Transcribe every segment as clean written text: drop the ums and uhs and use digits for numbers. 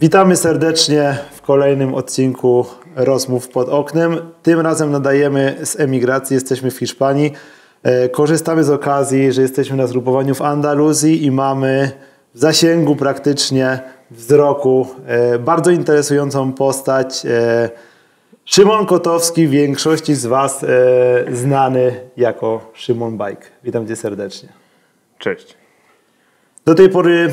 Witamy serdecznie w kolejnym odcinku Rozmów pod oknem. Tym razem nadajemy z emigracji, jesteśmy w Hiszpanii. Korzystamy z okazji, że jesteśmy na zgrupowaniu w Andaluzji i mamy w zasięgu praktycznie wzroku bardzo interesującą postać. Szymon Kotowski, większości z Was znany jako Szymon Bajk. Witam Cię serdecznie. Cześć. Do tej pory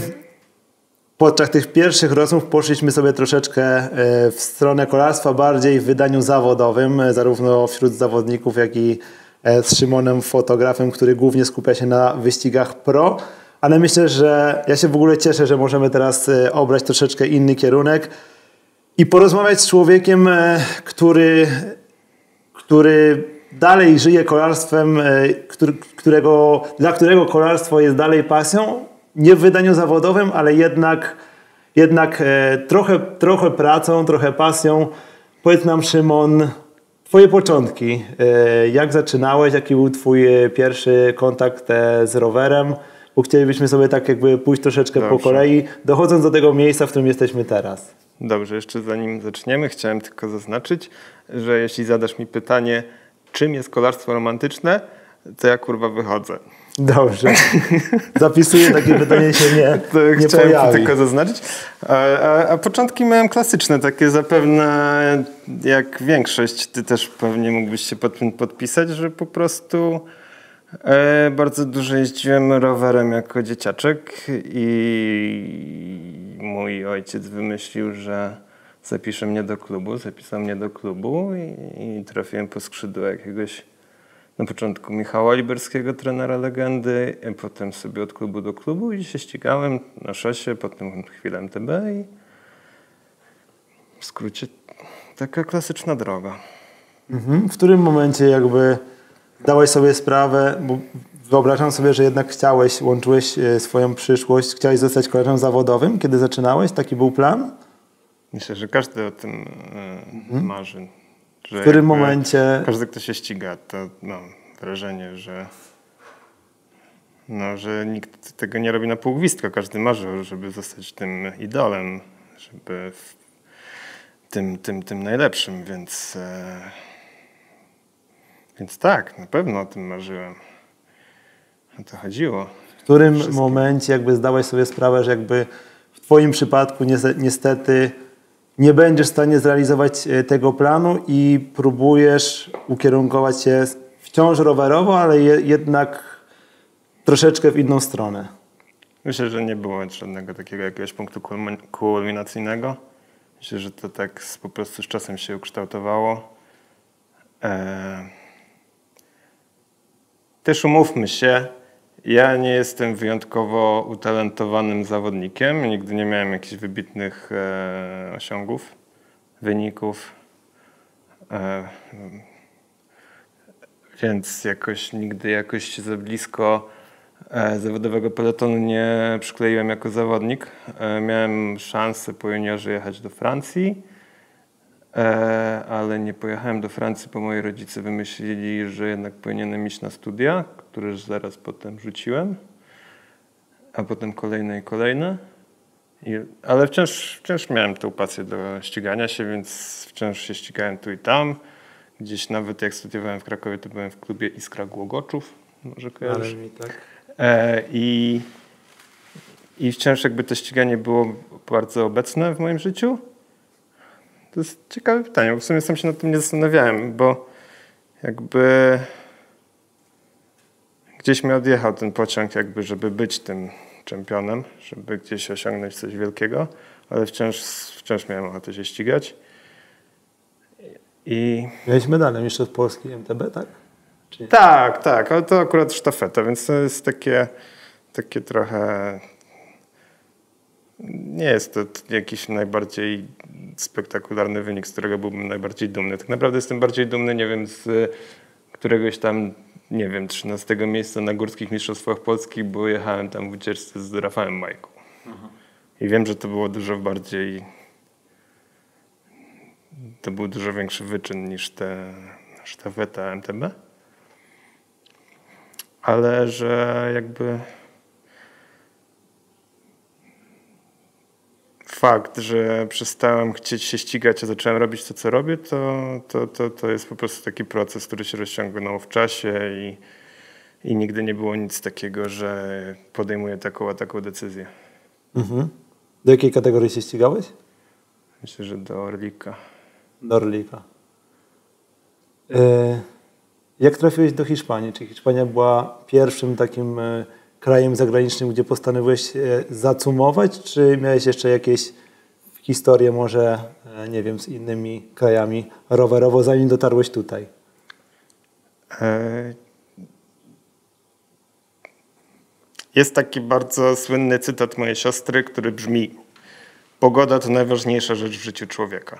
podczas tych pierwszych rozmów poszliśmy sobie troszeczkę w stronę kolarstwa, bardziej w wydaniu zawodowym, zarówno wśród zawodników, jak i z Szymonem, fotografem, który głównie skupia się na wyścigach pro. Ale myślę, że ja się w ogóle cieszę, że możemy teraz obrać troszeczkę inny kierunek i porozmawiać z człowiekiem, który dalej żyje kolarstwem, dla którego kolarstwo jest dalej pasją. Nie w wydaniu zawodowym, ale jednak trochę pracą, trochę pasją. Powiedz nam, Szymon, Twoje początki. Jak zaczynałeś? Jaki był Twój pierwszy kontakt z rowerem? Bo chcielibyśmy sobie tak jakby pójść troszeczkę po kolei, dochodząc do tego miejsca, w którym jesteśmy teraz. Dobrze, jeszcze zanim zaczniemy, chciałem tylko zaznaczyć, że jeśli zadasz mi pytanie, czym jest kolarstwo romantyczne, to ja kurwa wychodzę. Dobrze. Zapisuję, takie pytanie się nie chciałem pojawi. to tylko zaznaczyć. A początki miałem klasyczne, takie zapewne jak większość. Ty też pewnie mógłbyś się pod tym podpisać, że po prostu bardzo dużo jeździłem rowerem jako dzieciaczek i mój ojciec wymyślił, że zapisał mnie do klubu i trafiłem po skrzydło jakiegoś na początku Michała Liberskiego, trenera legendy, potem sobie od klubu do klubu i się ścigałem na szosie, potem chwilę MTB i w skrócie taka klasyczna droga. W którym momencie jakby dałeś sobie sprawę, bo wyobrażam sobie, że jednak łączyłeś swoją przyszłość, chciałeś zostać kolarzem zawodowym, kiedy zaczynałeś? Taki był plan? Myślę, że każdy o tym marzy. W którym momencie? Każdy, kto się ściga, to mam wrażenie, że nikt tego nie robi na pół gwizdka. Każdy marzy, żeby zostać tym idolem, żeby tym najlepszym, więc tak, na pewno o tym marzyłem. O to chodziło. W którym momencie jakby zdałeś sobie sprawę, że jakby w Twoim przypadku niestety nie będziesz w stanie zrealizować tego planu i próbujesz ukierunkować się wciąż rowerowo, ale jednak troszeczkę w inną stronę? Myślę, że nie było żadnego takiego jakiegoś punktu kulminacyjnego. Myślę, że to tak po prostu z czasem się ukształtowało. Też umówmy się, ja nie jestem wyjątkowo utalentowanym zawodnikiem. Nigdy nie miałem jakichś wybitnych osiągów, wyników. Więc nigdy się za blisko zawodowego peletonu nie przykleiłem jako zawodnik. Miałem szansę po juniorze jechać do Francji, ale nie pojechałem do Francji, bo moi rodzice wymyślili, że jednak powinienem iść na studia, które zaraz potem rzuciłem, a potem kolejne. Ale wciąż miałem tę pasję do ścigania się, więc wciąż się ścigałem tu i tam. Gdzieś nawet jak studiowałem w Krakowie, to byłem w klubie Iskra Głogoczów, może kojarzysz. Ale mi tak. I wciąż jakby to ściganie było bardzo obecne w moim życiu. To jest ciekawe pytanie, bo w sumie sam się nad tym nie zastanawiałem, bo jakby gdzieś mi odjechał ten pociąg jakby, żeby być tym czempionem, żeby gdzieś osiągnąć coś wielkiego, ale wciąż miałem ochotę się ścigać. Miałeś medale mistrzostw Polski MTB, tak? Czy nie? Tak, ale to akurat sztafeta, więc to jest takie trochę... Nie jest to jakiś najbardziej spektakularny wynik, z którego byłbym najbardziej dumny. Tak naprawdę jestem bardziej dumny, nie wiem, z któregoś tam, 13 miejsca na Górskich Mistrzostwach Polski, bo jechałem tam w ucieczce z Rafałem Majką. I wiem, że to było był dużo większy wyczyn niż ta sztafeta MTB. Ale że jakby fakt, że przestałem chcieć się ścigać, a zacząłem robić to, co robię, to jest po prostu taki proces, który się rozciągnął w czasie i nigdy nie było nic takiego, że podejmuję taką a taką decyzję. Mhm. Do jakiej kategorii się ścigałeś? Myślę, że do Orlika. Do Orlika. Jak trafiłeś do Hiszpanii? Czy Hiszpania była pierwszym takim krajem zagranicznym, gdzie postanowiłeś zacumować, czy miałeś jeszcze jakieś historie może, nie wiem, z innymi krajami rowerowo, zanim dotarłeś tutaj? Jest taki bardzo słynny cytat mojej siostry, który brzmi: pogoda to najważniejsza rzecz w życiu człowieka.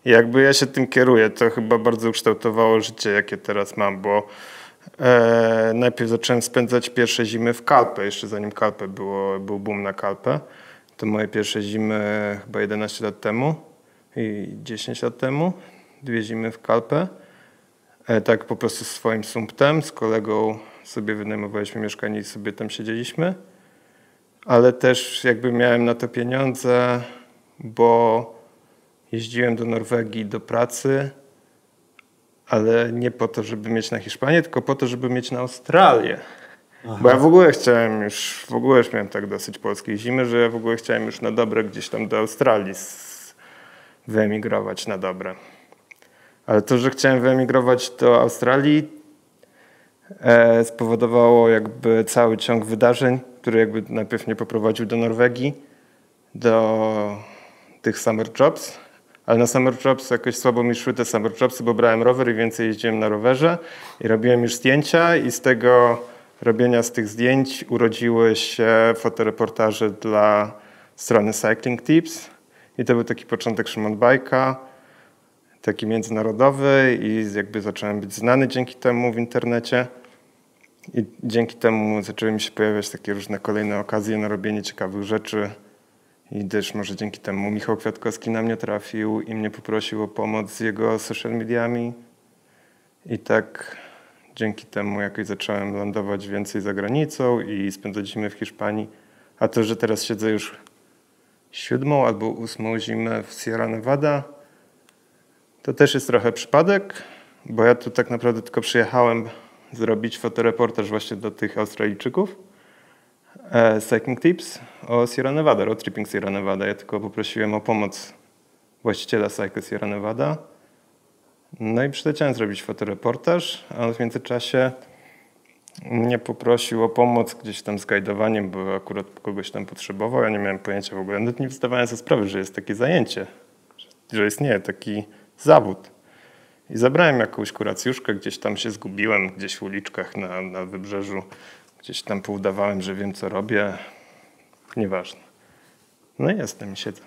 I jakby ja się tym kieruję, to chyba bardzo ukształtowało życie, jakie teraz mam, bo najpierw zacząłem spędzać pierwsze zimy w Calpe, jeszcze zanim Calpe był boom na Calpe. To moje pierwsze zimy chyba 11 lat temu i 10 lat temu, 2 zimy w Calpe. Tak po prostu swoim sumptem, z kolegą sobie wynajmowaliśmy mieszkanie i sobie tam siedzieliśmy. Ale też jakby miałem na to pieniądze, bo jeździłem do Norwegii do pracy, ale nie po to, żeby mieć na Hiszpanię, tylko po to, żeby mieć na Australię. Aha. Bo ja w ogóle już miałem tak dosyć polskiej zimy, że ja w ogóle chciałem już na dobre gdzieś tam do Australii wyemigrować na dobre. Ale to, że chciałem wyemigrować do Australii, spowodowało jakby cały ciąg wydarzeń, który jakby najpierw mnie poprowadził do Norwegii, do tych summer jobs, ale na summer jobs jakoś słabo mi szły te summer jobsy, bo brałem rower i więcej jeździłem na rowerze i robiłem już zdjęcia i z tego robienia z tych zdjęć urodziły się fotoreportaże dla strony Cycling Tips i to był taki początek Szymon Bajka, taki międzynarodowy i jakby zacząłem być znany dzięki temu w internecie. I dzięki temu zaczęły mi się pojawiać takie różne kolejne okazje na robienie ciekawych rzeczy. I też może dzięki temu Michał Kwiatkowski na mnie trafił i mnie poprosił o pomoc z jego social mediami. I tak dzięki temu jakoś zacząłem lądować więcej za granicą i spędzać zimy w Hiszpanii. A to, że teraz siedzę już 7. albo 8. zimę w Sierra Nevada, to też jest trochę przypadek, bo ja tu tak naprawdę tylko przyjechałem zrobić fotoreportaż właśnie do tych Australijczyków Cycling Tips o Sierra Nevada, road tripping Sierra Nevada. Ja tylko poprosiłem o pomoc właściciela Cycle Sierra Nevada. No i przyleciałem zrobić fotoreportaż, a on w międzyczasie mnie poprosił o pomoc gdzieś tam z gajdowaniem, bo akurat kogoś tam potrzebował. Ja nie miałem pojęcia w ogóle, nawet nie zdawałem sobie sprawy, że jest takie zajęcie, że istnieje taki zawód. I zabrałem jakąś kuracjuszkę, gdzieś tam się zgubiłem, gdzieś w uliczkach na wybrzeżu. Gdzieś tam poudawałem, że wiem, co robię. Nieważne. No i jestem i siedzę.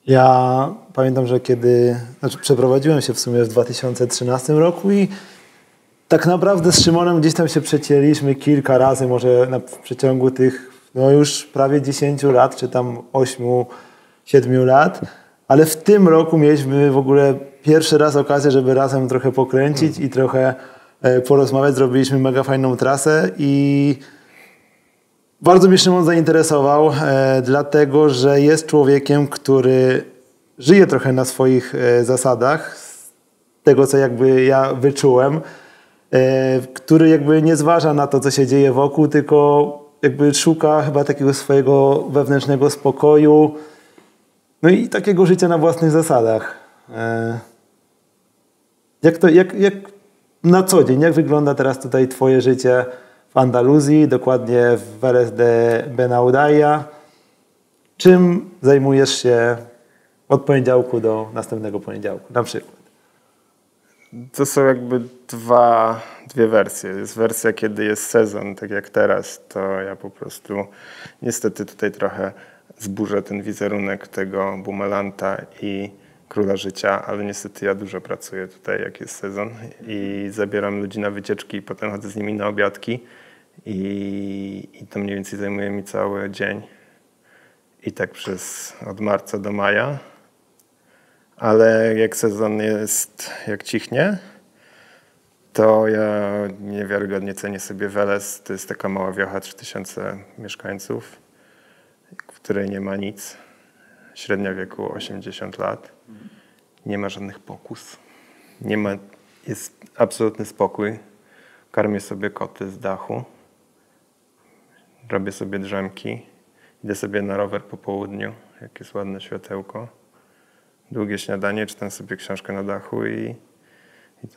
Ja pamiętam, że przeprowadziłem się w sumie w 2013 roku i tak naprawdę z Szymonem gdzieś tam się przecięliśmy kilka razy, może w przeciągu tych już prawie 10 lat, czy tam 8-7 lat. Ale w tym roku mieliśmy w ogóle pierwszy raz okazję, żeby razem trochę pokręcić i trochę porozmawiać. Zrobiliśmy mega fajną trasę i bardzo mnie Szymon zainteresował, dlatego że jest człowiekiem, który żyje trochę na swoich zasadach, z tego co jakby ja wyczułem, który jakby nie zważa na to, co się dzieje wokół, tylko jakby szuka chyba takiego swojego wewnętrznego spokoju, no i takiego życia na własnych zasadach. Jak na co dzień, jak wygląda teraz tutaj twoje życie w Andaluzji, dokładnie w Vélez de Benaudalla? Czym zajmujesz się od poniedziałku do następnego poniedziałku, na przykład? To są jakby dwie wersje. Jest wersja, kiedy jest sezon, tak jak teraz, to ja po prostu niestety tutaj trochę zburzę ten wizerunek tego bumelanta i króla życia, ale niestety ja dużo pracuję tutaj, jak jest sezon i zabieram ludzi na wycieczki i potem chodzę z nimi na obiadki i to mniej więcej zajmuje mi cały dzień i tak od marca do maja, ale jak sezon jest, jak cichnie, to ja niewiarygodnie cenię sobie Velez. To jest taka mała wiocha, 3000 mieszkańców. której nie ma nic. Średnia wieku 80 lat. Nie ma żadnych pokus. Jest absolutny spokój. Karmię sobie koty z dachu. Robię sobie drzemki. Idę sobie na rower po południu, jak jest ładne światełko. Długie śniadanie, czytam sobie książkę na dachu i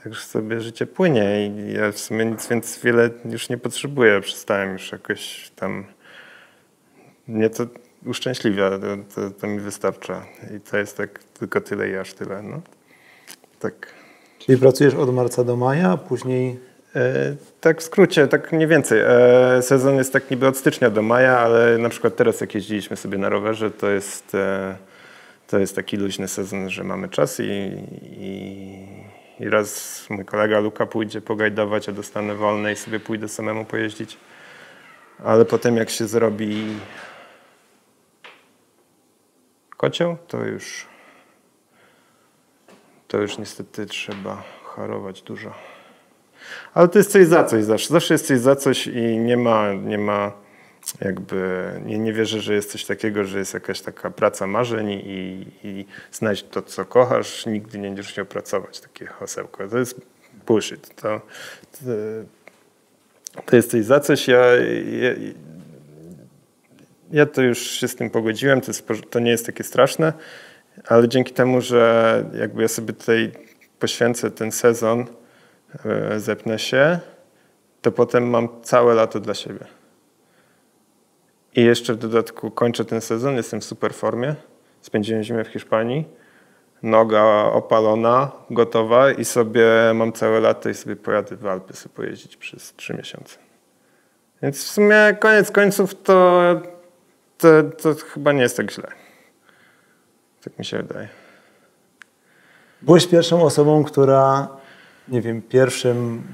tak sobie życie płynie. I ja w sumie nic więc wiele już nie potrzebuję. Przestałem już jakoś tam... Mnie to uszczęśliwia, to mi wystarcza. I to jest tak tylko tyle i aż tyle. No. Tak. Czyli pracujesz od marca do maja, a później... Tak w skrócie, tak mniej więcej. Sezon jest tak niby od stycznia do maja, ale na przykład teraz jak jeździliśmy sobie na rowerze, to jest taki luźny sezon, że mamy czas i raz mój kolega Luka pójdzie pogajdować, a dostanę wolne i sobie pójdę samemu pojeździć. Ale potem jak się zrobi kocioł, to już niestety trzeba harować dużo. Ale to jest coś za coś zawsze. Zawsze jest coś za coś i nie ma jakby, nie wierzę, że jest coś takiego, że jest jakaś taka praca marzeń i znajdź to, co kochasz, nigdy nie będziesz chciał pracować. Takie hasełko. To jest bullshit. To jest coś za coś. Ja to już się z tym pogodziłem, to nie jest takie straszne, ale dzięki temu, że jakby ja sobie tutaj poświęcę ten sezon, zepnę się, to potem mam całe lato dla siebie. I jeszcze w dodatku kończę ten sezon, jestem w super formie. Spędziłem zimę w Hiszpanii, noga opalona, gotowa i sobie mam całe lato i sobie pojadę w Alpy sobie pojeździć przez 3 miesiące. Więc w sumie koniec końców to chyba nie jest tak źle. Tak mi się wydaje. Byłeś pierwszą osobą, która, nie wiem,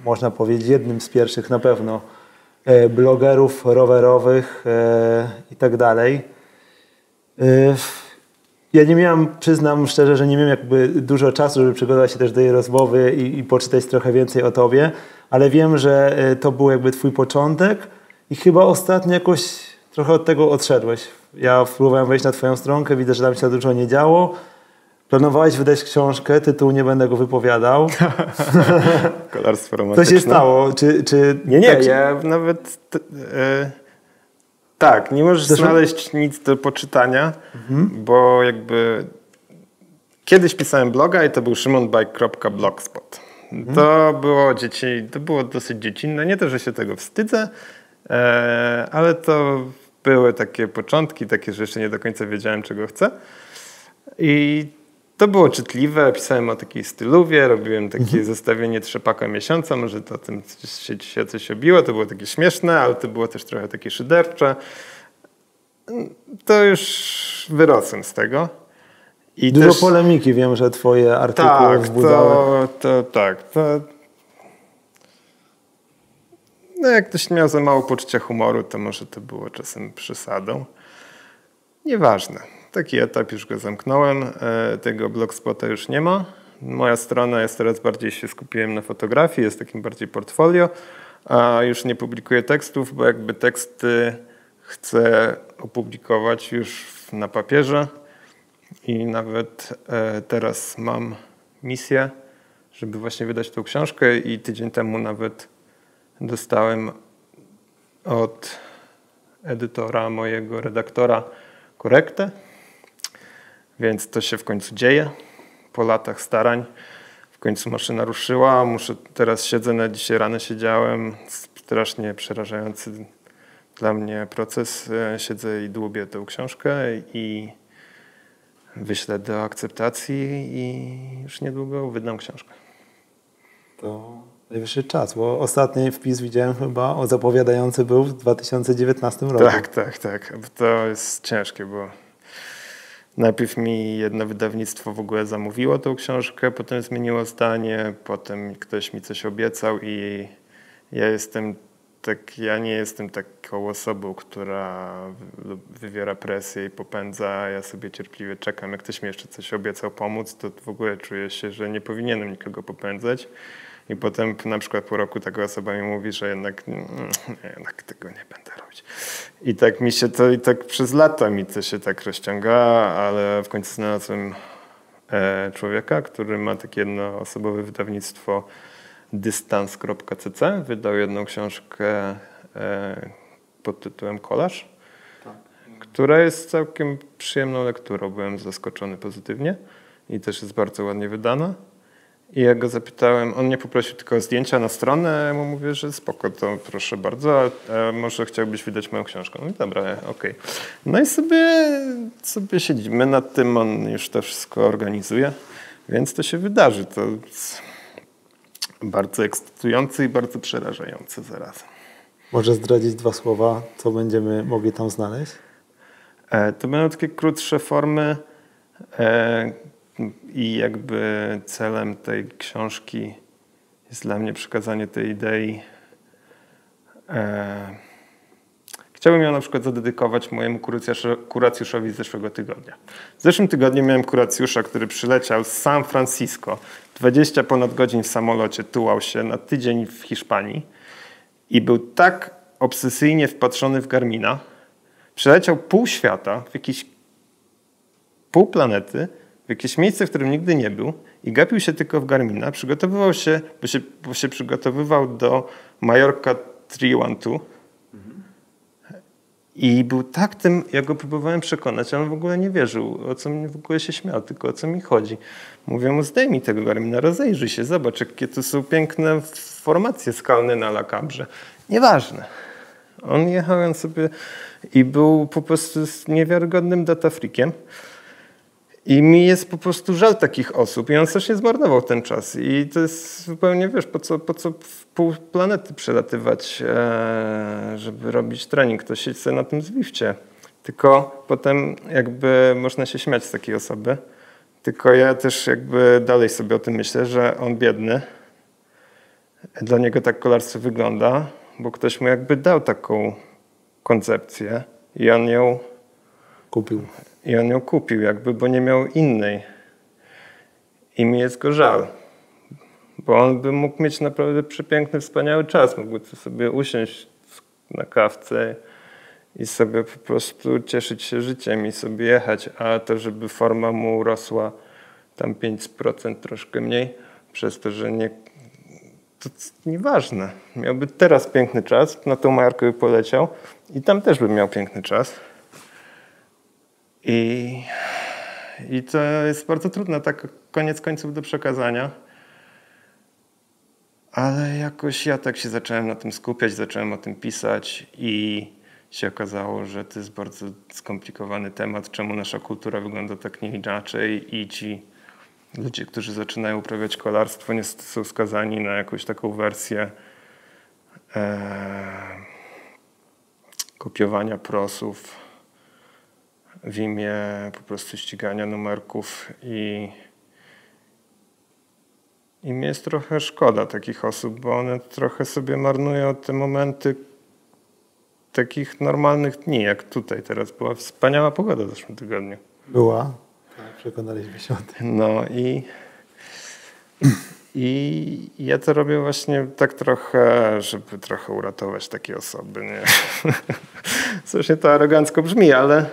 można powiedzieć, jednym z pierwszych na pewno blogerów rowerowych i tak dalej. Ja nie miałem, przyznam szczerze, że nie miałem jakby dużo czasu, żeby przygotować się też do tej rozmowy i poczytać trochę więcej o tobie, ale wiem, że to był jakby twój początek i chyba ostatnio jakoś trochę od tego odszedłeś. Ja próbowałem wejść na twoją stronkę, widzę, że tam się dużo nie działo. Planowałeś wydać książkę, tytuł nie będę go wypowiadał. Kolarstwo romantyczne. Co się stało? Nie, ja nawet... tak, nie możesz znaleźć nic do poczytania, bo jakby... Kiedyś pisałem bloga i to był szymonbike.blogspot. To było dosyć dziecinne. Nie to, że się tego wstydzę, ale to były takie początki, takie, że jeszcze nie do końca wiedziałem, czego chcę. I to było czytliwe, pisałem o takiej styluwie, robiłem takie zestawienie trzepaka miesiąca, może to o tym się coś obiło, to było takie śmieszne, ale to było też trochę takie szydercze. To już wyrosłem z tego. I dużo polemiki, wiem, że twoje artykuły wzbudzały. No jak ktoś miał za mało poczucia humoru, to może to było czasem przesadą. Nieważne. Taki etap już go zamknąłem. Tego blogspota już nie ma. Moja strona jest teraz bardziej się skupiłem na fotografii, jest takim bardziej portfolio, a już nie publikuję tekstów, bo jakby teksty chcę opublikować już na papierze i nawet teraz mam misję, żeby właśnie wydać tą książkę i tydzień temu nawet dostałem od edytora, mojego redaktora, korektę, więc to się w końcu dzieje. Po latach starań w końcu maszyna ruszyła. Teraz dzisiaj rano siedziałem, strasznie przerażający dla mnie proces. Siedzę i dłubię tę książkę i wyślę do akceptacji i już niedługo wydam książkę. To najwyższy czas, bo ostatni wpis widziałem chyba zapowiadający był w 2019 roku. Tak. To jest ciężkie, bo najpierw mi jedno wydawnictwo w ogóle zamówiło tą książkę, potem zmieniło zdanie, potem ktoś mi coś obiecał i ja nie jestem taką osobą, która wywiera presję i popędza, ja sobie cierpliwie czekam. Jak ktoś mi jeszcze coś obiecał pomóc, to w ogóle czuję się, że nie powinienem nikogo popędzać. I potem na przykład po roku taka osoba mi mówi, że jednak tego nie będę robić. I tak mi się to, i tak przez lata mi to się tak rozciąga, ale w końcu znalazłem człowieka, który ma takie jednoosobowe wydawnictwo dystans.cc. Wydał jedną książkę pod tytułem Kolaż, która jest całkiem przyjemną lekturą. Byłem zaskoczony pozytywnie i też jest bardzo ładnie wydana. I ja go zapytałem, on mnie poprosił tylko o zdjęcia na stronę, ja mu mówię, że spoko, to proszę bardzo, a może chciałbyś wydać moją książkę? No i dobra, okej. No i sobie siedzimy nad tym, on już to wszystko organizuje, więc to się wydarzy. To jest bardzo ekscytujące i bardzo przerażające zarazem. Może zdradzić 2 słowa, co będziemy mogli tam znaleźć? To będą takie krótsze formy i jakby celem tej książki jest dla mnie przekazanie tej idei. Chciałbym ją na przykład zadedykować mojemu kuracjuszowi z zeszłego tygodnia. W zeszłym tygodniu miałem kuracjusza, który przyleciał z San Francisco, 20 ponad godzin w samolocie, tułał się na tydzień w Hiszpanii i był tak obsesyjnie wpatrzony w Garmina, przeleciał pół świata, pół planety, w jakieś miejsce, w którym nigdy nie był i gapił się tylko w Garmina, przygotowywał się, bo się przygotowywał do Majorka 312 i był tak tym, ja go próbowałem przekonać, ale on w ogóle nie wierzył, o co mnie w ogóle się śmiał, tylko o co mi chodzi. Mówię mu, zdejmij tego Garmina, rozejrzyj się, zobacz, jakie to są piękne formacje skalne na La Cabrze. Nieważne. On jechał sobie i był po prostu niewiarygodnym datafreakiem. I mi jest po prostu żal takich osób. I on strasznie zmarnował ten czas. I to jest zupełnie, wiesz, po co w pół planety przelatywać, żeby robić trening. To siedź sobie na tym Zwifcie. Tylko potem jakby można się śmiać z takiej osoby. Tylko ja też jakby dalej sobie o tym myślę, że on biedny. Dla niego tak kolarstwo wygląda, bo ktoś mu jakby dał taką koncepcję i on ją kupił jakby, bo nie miał innej. I mi jest go żal. Bo on by mógł mieć naprawdę przepiękny, wspaniały czas. Mógłby sobie usiąść na kawce i sobie po prostu cieszyć się życiem i sobie jechać. A to, żeby forma mu rosła tam 5%, troszkę mniej, przez to, że nie... To nieważne. Miałby teraz piękny czas, na tą Majorkę by poleciał i tam też by miał piękny czas. I to jest bardzo trudne, tak koniec końców do przekazania. Ale jakoś ja tak się zacząłem na tym skupiać, zacząłem o tym pisać i się okazało, że to jest bardzo skomplikowany temat, czemu nasza kultura wygląda tak nie inaczej i ci ludzie, którzy zaczynają uprawiać kolarstwo, niestety są skazani na jakąś taką wersję kopiowania prosów w imię po prostu ścigania numerków i mi jest trochę szkoda takich osób, bo one trochę sobie marnują te momenty takich normalnych dni, jak tutaj teraz. Była wspaniała pogoda w zeszłym tygodniu. Była. Tak, przekonaliśmy się o tym. No i ja to robię właśnie tak trochę, żeby trochę uratować takie osoby. Nie? Strasznie to arogancko brzmi, ale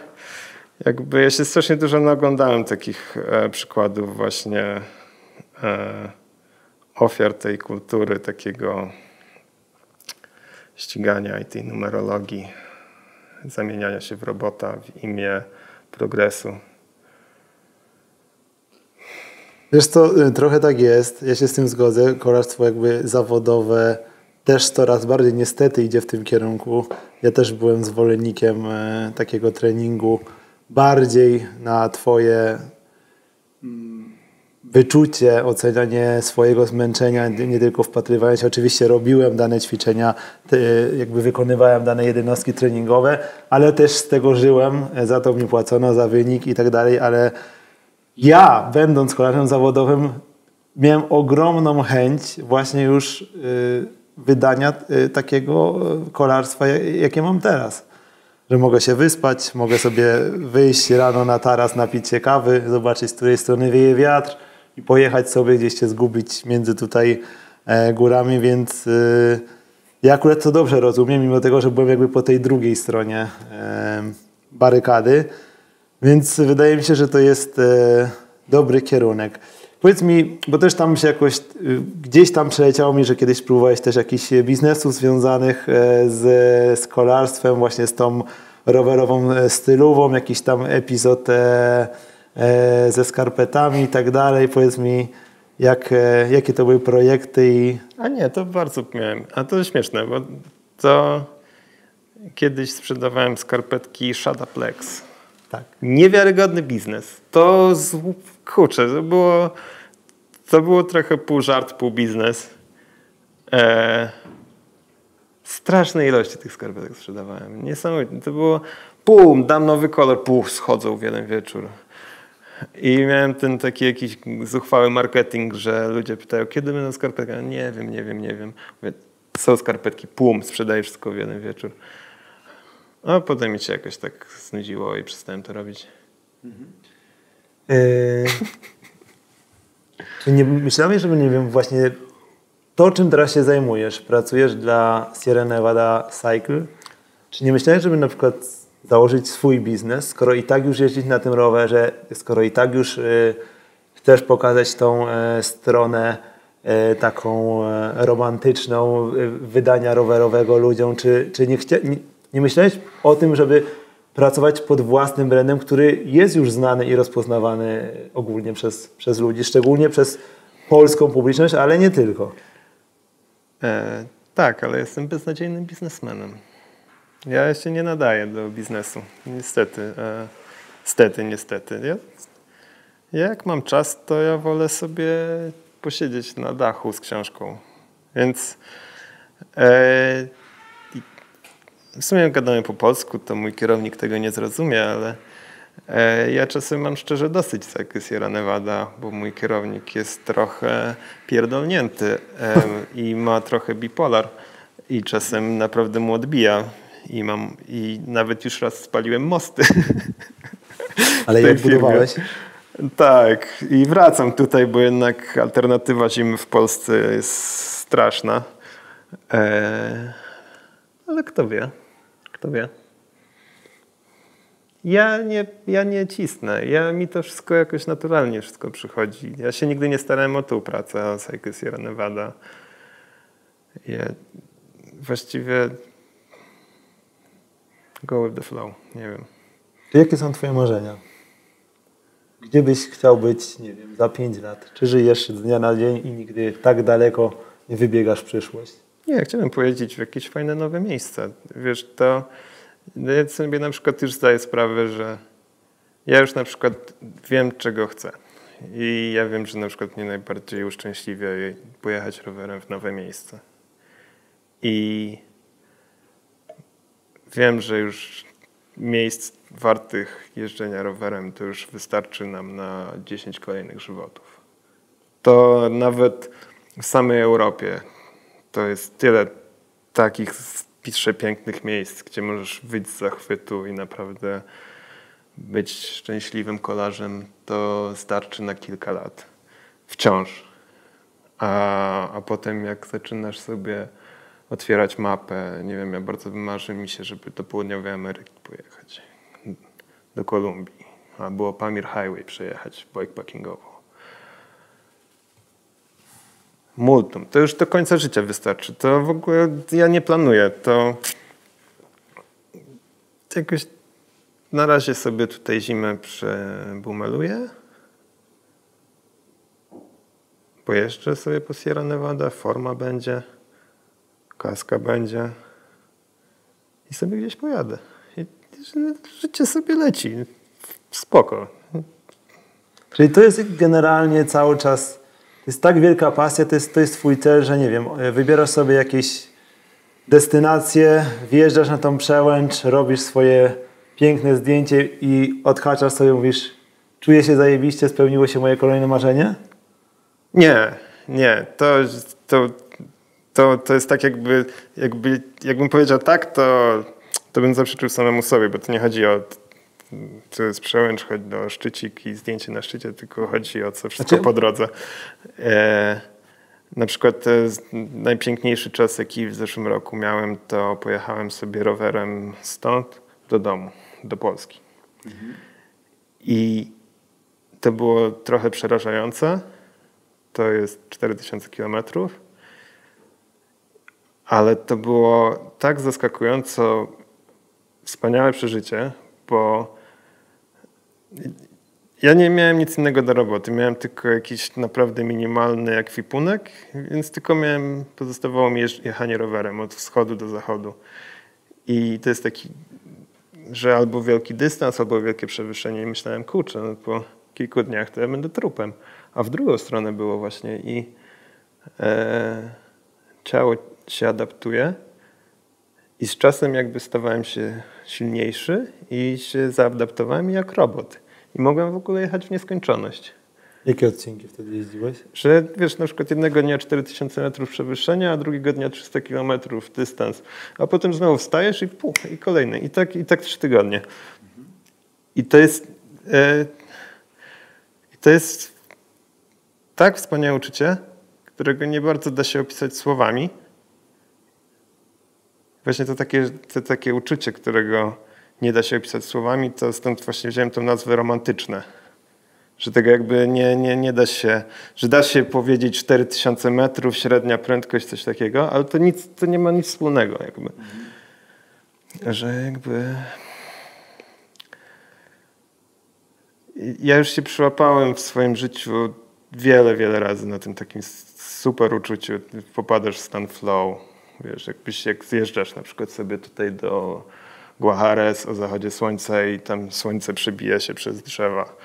jakby ja się strasznie dużo naoglądałem takich przykładów właśnie ofiar tej kultury, takiego ścigania i tej numerologii, zamieniania się w robota w imię progresu. Wiesz co, trochę tak jest. Ja się z tym zgodzę. Kolarstwo jakby zawodowe też coraz bardziej niestety idzie w tym kierunku. Ja też byłem zwolennikiem takiego treningu bardziej na twoje wyczucie, ocenianie swojego zmęczenia, nie tylko wpatrywanie się. Oczywiście robiłem dane ćwiczenia, jakby wykonywałem dane jednostki treningowe, ale też z tego żyłem, za to mi płacono, za wynik i tak dalej, ale ja, będąc kolarzem zawodowym, miałem ogromną chęć właśnie już wydania takiego kolarstwa, jakie mam teraz. Że mogę się wyspać, mogę sobie wyjść rano na taras, napić się kawy, zobaczyć, z której strony wieje wiatr i pojechać sobie gdzieś się zgubić między tutaj górami, więc ja akurat to dobrze rozumiem, mimo tego, że byłem jakby po tej drugiej stronie barykady, więc wydaje mi się, że to jest dobry kierunek. Powiedz mi, bo też tam się jakoś, gdzieś tam przeleciało mi, że kiedyś próbowałeś też jakichś biznesów związanych z kolarstwem, właśnie z tą rowerową stylówą, jakiś tam epizod ze skarpetami i tak dalej. Powiedz mi, jakie to były projekty i... A nie, to bardzo miałem. A to śmieszne, bo to kiedyś sprzedawałem skarpetki Shadaplex. Tak. Niewiarygodny biznes. To kurczę, to było trochę pół żart, pół biznes. Straszne ilości tych skarpetek sprzedawałem. Niesamowite. To było dam nowy kolor, schodzą w jeden wieczór. I miałem ten taki jakiś zuchwały marketing, że ludzie pytają, kiedy będą skarpetki? Nie wiem. Mówię, są skarpetki, sprzedaję wszystko w jeden wieczór. A potem mi się jakoś tak znudziło i przestałem to robić. Czy nie myślałeś, żeby, nie wiem, właśnie to, czym teraz się zajmujesz, pracujesz dla Sierra Nevada Cycle, czy nie myślałeś, żeby na przykład założyć swój biznes, skoro i tak już jeździć na tym rowerze, skoro i tak już chcesz pokazać tą stronę taką romantyczną wydania rowerowego ludziom, czy nie myślałeś o tym, żeby pracować pod własnym brandem, który jest już znany i rozpoznawany ogólnie przez ludzi, szczególnie przez polską publiczność, ale nie tylko? Tak, ale jestem beznadziejnym biznesmenem. Ja się nie nadaję do biznesu. Niestety. Niestety. Ja jak mam czas, to ja wolę sobie posiedzieć na dachu z książką. Więc w sumie gadamy po polsku, to mój kierownik tego nie zrozumie, ale ja czasem mam szczerze dosyć z Sierra Nevada, bo mój kierownik jest trochę pierdolnięty i ma trochę bipolar i czasem naprawdę mu odbija. I nawet już raz spaliłem mosty. Ale je budowałeś? Tak. I wracam tutaj, bo jednak alternatywa zimy w Polsce jest straszna. Ale kto wie? Ja nie cisnę. Mi to wszystko jakoś naturalnie przychodzi. Ja się nigdy nie starałem o tą pracę, a Cycle Sierra Nevada. Właściwie go with the flow, nie wiem. Jakie są twoje marzenia? Gdzie byś chciał być, nie wiem, za 5 lat? Czy żyjesz z dnia na dzień i nigdy tak daleko nie wybiegasz w przyszłość? Nie, chciałbym pojeździć w jakieś fajne nowe miejsca. Wiesz, ja sobie na przykład już zdaję sprawę, że ja już na przykład wiem, czego chcę. I ja wiem, że na przykład mnie najbardziej uszczęśliwia pojechać rowerem w nowe miejsce. I wiem, że już miejsc wartych jeżdżenia rowerem to już wystarczy nam na 10 kolejnych żywotów. To nawet w samej Europie to jest tyle takich pięknych miejsc, gdzie możesz wyjść z zachwytu i naprawdę być szczęśliwym kolarzem, to starczy na kilka lat. Wciąż. A potem jak zaczynasz sobie otwierać mapę, nie wiem, bardzo marzy mi się, żeby do Południowej Ameryki pojechać. Do Kolumbii. Albo Pamir Highway przejechać bikepackingowo. Multum. To już do końca życia wystarczy. To w ogóle ja nie planuję. To jakoś na razie sobie tutaj zimę przebumeluję. Pojeżdżę sobie po Sierra Nevada, forma będzie, kaska będzie i sobie gdzieś pojadę. I życie sobie leci. Spoko. Czyli to jest generalnie cały czas, to jest tak wielka pasja, to jest twój cel, że nie wiem, wybierasz sobie jakieś destynacje, wjeżdżasz na tą przełęcz, robisz swoje piękne zdjęcie i odhaczasz sobie, mówisz, czuję się zajebiście, spełniło się moje kolejne marzenie? Nie. To jest tak jakbym powiedział tak, to bym zaprzeczył samemu sobie, bo to nie chodzi o to jest przełęcz, chodzi o szczycik i zdjęcie na szczycie, tylko chodzi o co wszystko po drodze. Na przykład najpiękniejszy czas, jaki w zeszłym roku miałem, to pojechałem sobie rowerem stąd do domu, do Polski. I to było trochę przerażające. To jest 4000 kilometrów. Ale to było tak zaskakująco wspaniałe przeżycie, bo ja nie miałem nic innego do roboty. Miałem tylko jakiś naprawdę minimalny ekwipunek, więc tylko pozostawało mi jechanie rowerem od wschodu do zachodu. I to jest taki, że albo wielki dystans, albo wielkie przewyższenie. I myślałem, kurczę, no po kilku dniach to ja będę trupem. A w drugą stronę było właśnie i ciało się adaptuje i z czasem jakby stawałem się silniejszy i się zaadaptowałem jak robot. I mogłem w ogóle jechać w nieskończoność. Jakie odcinki wtedy jeździłeś? Że wiesz, na przykład jednego dnia 4000 metrów przewyższenia, a drugiego dnia 300 kilometrów dystans. A potem znowu wstajesz i kolejny. I tak 3 tygodnie. I to jest tak wspaniałe uczucie, którego nie bardzo da się opisać słowami. Właśnie to takie uczucie, którego nie da się opisać słowami, to stąd właśnie wziąłem tą nazwę romantyczne. Że tego jakby nie da się, że da się powiedzieć 4000 metrów, średnia prędkość, coś takiego, ale to nie ma nic wspólnego jakby. Że jakby... Ja już się przyłapałem w swoim życiu wiele razy na tym takim super uczuciu. Popadasz w stan flow. Wiesz, jak zjeżdżasz na przykład sobie tutaj do Guajares o zachodzie słońca i tam słońce przebija się przez drzewa.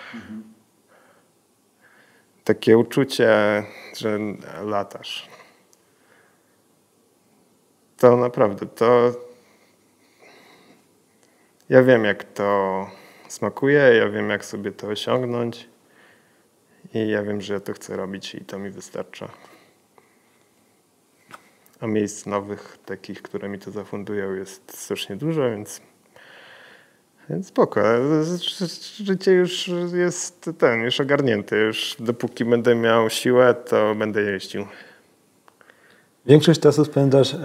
Takie uczucie, że latasz. To naprawdę, ja wiem, jak to smakuje, ja wiem, jak sobie to osiągnąć i ja wiem, że ja to chcę robić i to mi wystarcza. A miejsc nowych, takich, które mi to zafundują, jest strasznie dużo, więc spoko. Życie już jest już ogarnięte. Już dopóki będę miał siłę, to będę jeździł. Większość czasu spędzasz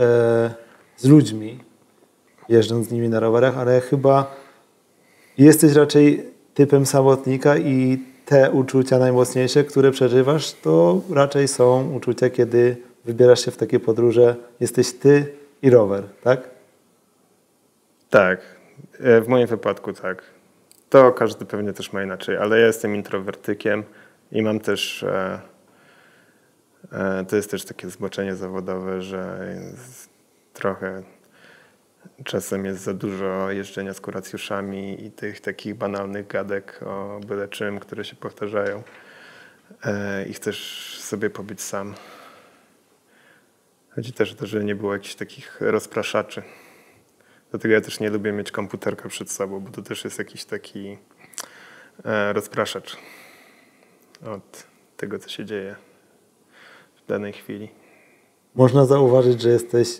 z ludźmi, jeżdżąc z nimi na rowerach, ale chyba jesteś raczej typem samotnika i te uczucia najmocniejsze, które przeżywasz, to raczej są uczucia, kiedy wybierasz się w takie podróże, jesteś ty i rower, tak? Tak. W moim wypadku tak. To każdy pewnie też ma inaczej, ale ja jestem introwertykiem i mam też... To jest też takie zboczenie zawodowe, że trochę czasem jest za dużo jeżdżenia z kuracjuszami i tych takich banalnych gadek o byle czym, które się powtarzają. I chcesz sobie pobyć sam. Chodzi też o to, że nie było jakichś takich rozpraszaczy. Dlatego ja też nie lubię mieć komputerka przed sobą, bo to też jest jakiś taki rozpraszacz od tego, co się dzieje w danej chwili. Można zauważyć, że jesteś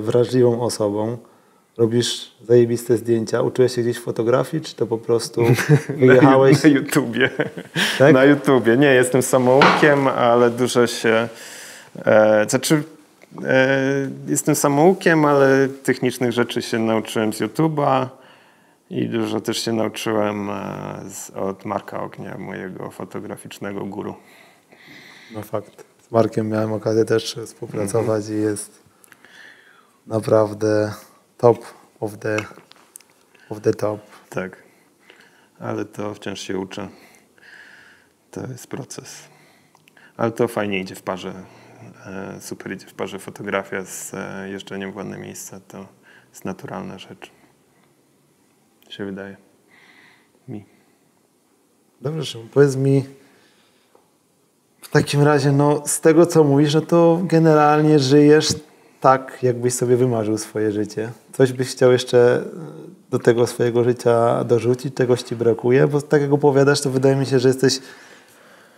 wrażliwą osobą. Robisz zajebiste zdjęcia. Uczyłeś się gdzieś fotografii, czy to po prostu wyjechałeś? Na YouTubie. Tak? Na YouTubie. Nie, jestem samoukiem, ale dużo się... jestem samoukiem, ale technicznych rzeczy się nauczyłem z YouTube'a i dużo też się nauczyłem od Marka Ognia, mojego fotograficznego guru. No fakt. Z Markiem miałem okazję też współpracować i jest naprawdę top of the top. Tak, ale to wciąż się uczę. To jest proces. Ale to fajnie idzie w parze. Super idzie w parze fotografia z jeżdżeniem w ładne miejsca. To jest naturalna rzecz. Się wydaje mi. Dobrze, Szymon, powiedz mi w takim razie, no z tego co mówisz, no to generalnie żyjesz tak, jakbyś sobie wymarzył swoje życie. Coś byś chciał jeszcze do tego swojego życia dorzucić, czegoś ci brakuje? Bo tak jak opowiadasz, to wydaje mi się, że jesteś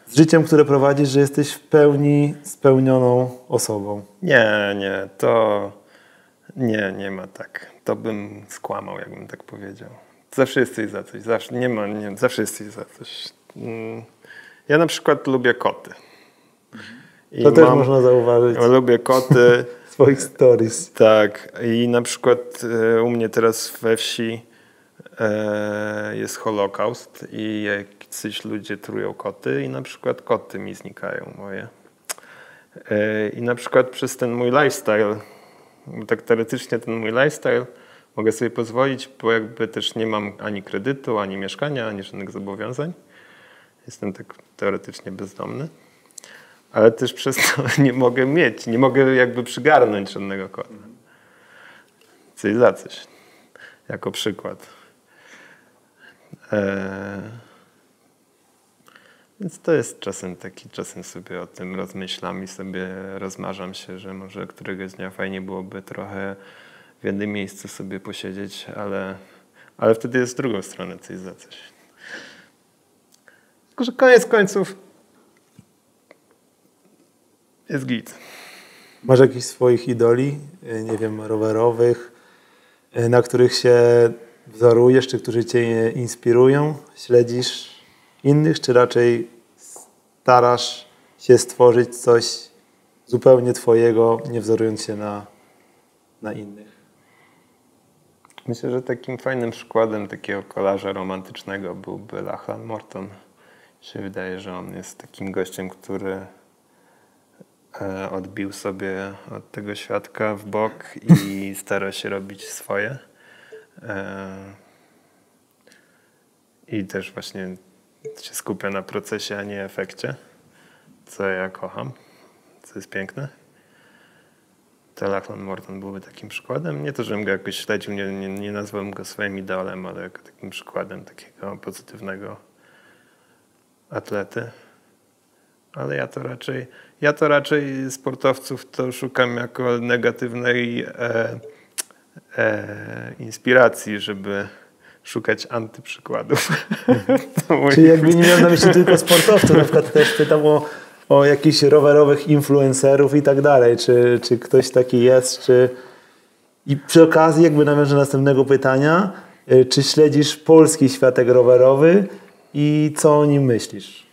z życiem, które prowadzisz, że jesteś w pełni spełnioną osobą. Nie ma tak. To bym skłamał, jakbym tak powiedział. Zawsze jesteś za coś, zawsze jesteś za coś. Ja na przykład lubię koty. To też można zauważyć. Lubię koty. Swoich stories. Tak. I na przykład u mnie teraz we wsi jest Holokaust i jacyś ludzie trują koty i na przykład koty mi znikają moje. I na przykład przez ten mój lifestyle, tak teoretycznie ten mój lifestyle mogę sobie pozwolić, bo jakby też nie mam ani kredytu, ani mieszkania, ani żadnych zobowiązań. Jestem tak teoretycznie bezdomny. Ale też przez to nie mogę jakby przygarnąć żadnego kota. Coś za coś. Jako przykład. Więc to jest czasem sobie o tym rozmyślam i sobie rozmarzam się, że może któregoś dnia fajnie byłoby trochę w jednym miejscu sobie posiedzieć, ale wtedy jest z drugą stronę coś za coś. Tylko że koniec końców jest git. Masz jakichś swoich idoli, nie wiem, rowerowych, na których się wzorujesz, czy którzy cię inspirują? Śledzisz innych, czy raczej starasz się stworzyć coś zupełnie twojego, nie wzorując się na innych? Myślę, że takim fajnym przykładem takiego kolarza romantycznego byłby Lachlan Morton. Mi się wydaje, że on jest takim gościem, który odbił sobie od tego świadka w bok i stara się robić swoje. I też właśnie się skupia na procesie, a nie efekcie, co ja kocham, co jest piękne. To Lachlan Morton byłby takim przykładem. Nie to, żebym go jakoś śledził, nie nazwałbym go swoim idolem, ale jako takim przykładem takiego pozytywnego atlety. Ale ja to raczej sportowców to szukam jako negatywnej inspiracji, żeby szukać antyprzykładów. Czyli jakby nie miałem na myśli tylko sportowców, na przykład też pytam o jakichś rowerowych influencerów i tak dalej, czy ktoś taki jest, czy... I przy okazji jakby nawiążę do następnego pytania, czy śledzisz polski światek rowerowy i co o nim myślisz?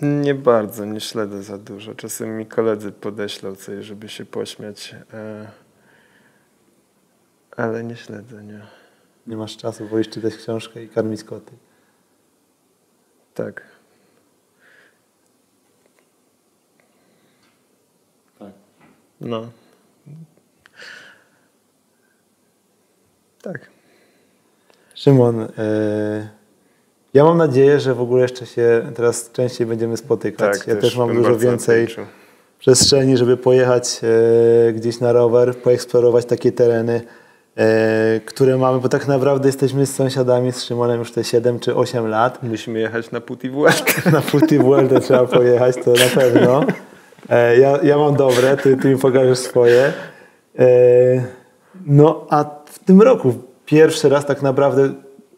Nie bardzo, nie śledzę za dużo. Czasem mi koledzy podeślą coś, żeby się pośmiać, ale nie śledzę, nie. Nie masz czasu, wolisz czytać książkę i karmić koty. Tak. Tak. No. Tak. Szymon, ja mam nadzieję, że w ogóle jeszcze się teraz częściej będziemy spotykać. Tak, ja też mam dużo więcej zaliczył. przestrzeni, żeby pojechać gdzieś na rower, poeksplorować takie tereny, które mamy, bo tak naprawdę jesteśmy z sąsiadami z Szymonem już te 7 czy 8 lat. Musimy jechać na Put i Vueltę. Na Put i Vueltę trzeba pojechać, to na pewno. Ja mam dobre, ty mi pokażesz swoje. No a w tym roku pierwszy raz tak naprawdę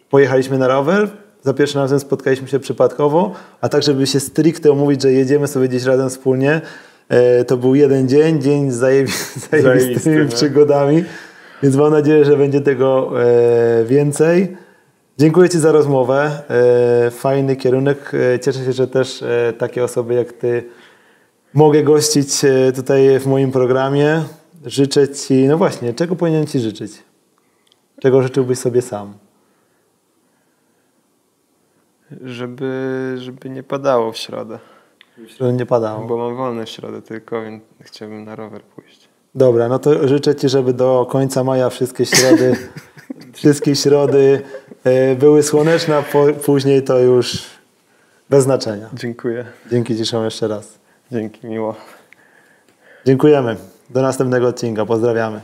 pojechaliśmy na rower. Za pierwszym razem spotkaliśmy się przypadkowo, a tak, żeby się stricte umówić, że jedziemy sobie gdzieś razem wspólnie, to był jeden dzień z zajebistymi przygodami, więc mam nadzieję, że będzie tego więcej. Dziękuję ci za rozmowę, fajny kierunek. Cieszę się, że też takie osoby jak ty mogę gościć tutaj w moim programie. Życzę ci, no właśnie, czego powinienem ci życzyć? Czego życzyłbyś sobie sam? Żeby nie padało w środę. Żeby nie padało. Bo mam wolne w środę tylko, więc chciałbym na rower pójść. Dobra, no to życzę ci, żeby do końca maja wszystkie środy były słoneczne, a później to już bez znaczenia. Dziękuję. Dzięki ci jeszcze raz. Dzięki, miło. Dziękujemy. Do następnego odcinka. Pozdrawiamy.